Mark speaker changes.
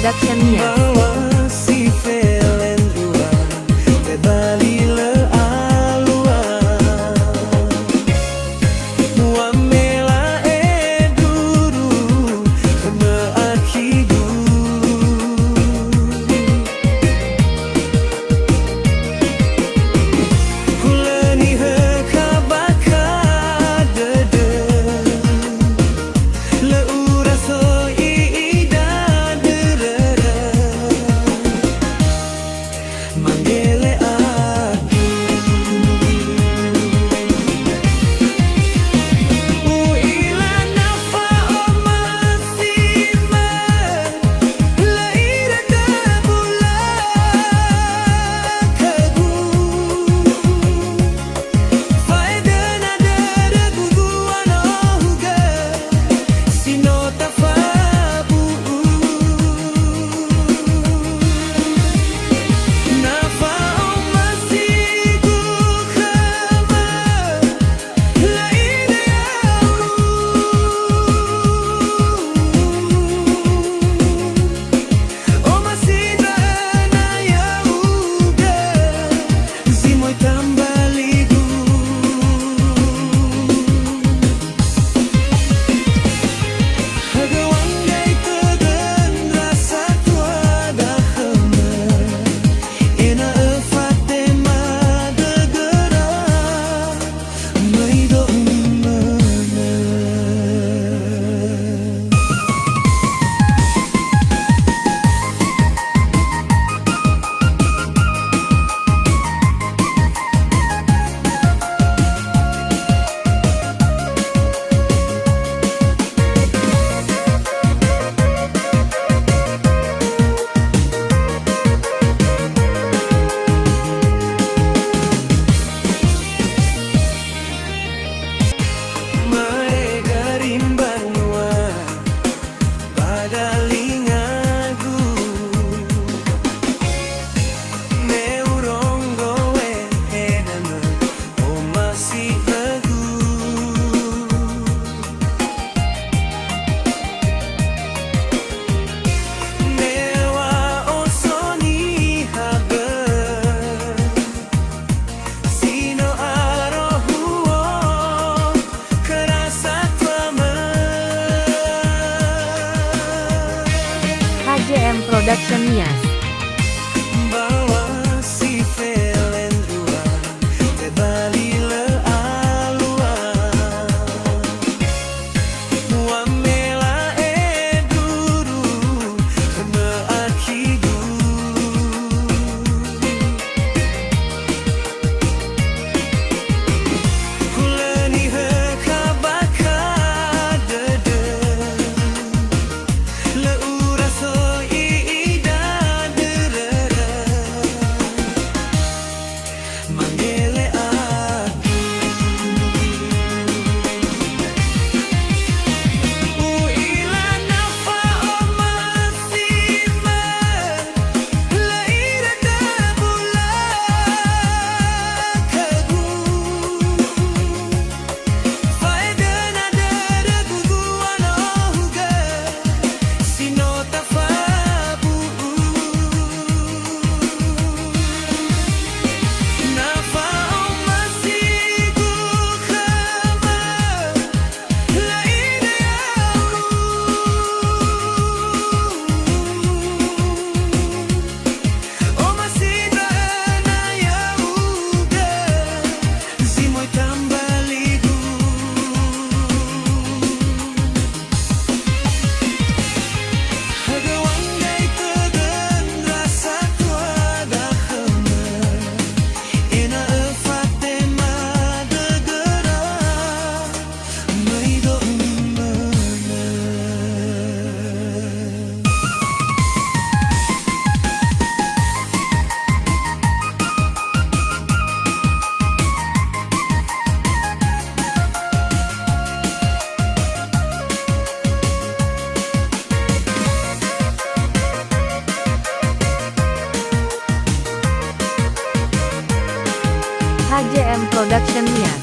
Speaker 1: Production Nias.
Speaker 2: Bawa si Felendrua kembali le alua muamela duru meakidu kulani hekabaka dede le uraso manggele aku uila nafa omasima laira tabula kagu faida nadara guguan ohuga sinota fabu
Speaker 1: HJM Production Nias.
Speaker 2: Bawa si Felendrua kembali le alua muamela duru meakidu kulani hekabaka dede le uraso manggele aku uila nafa omasima laira tabula kagu faida nadara guguan ohuga sinota fabu nafa omasigu khama laina omasida na yauga zimoy tambaligu hagawangay tagan rasa tuada khama ina Fatima degera maido mana
Speaker 1: HJM Production Nias.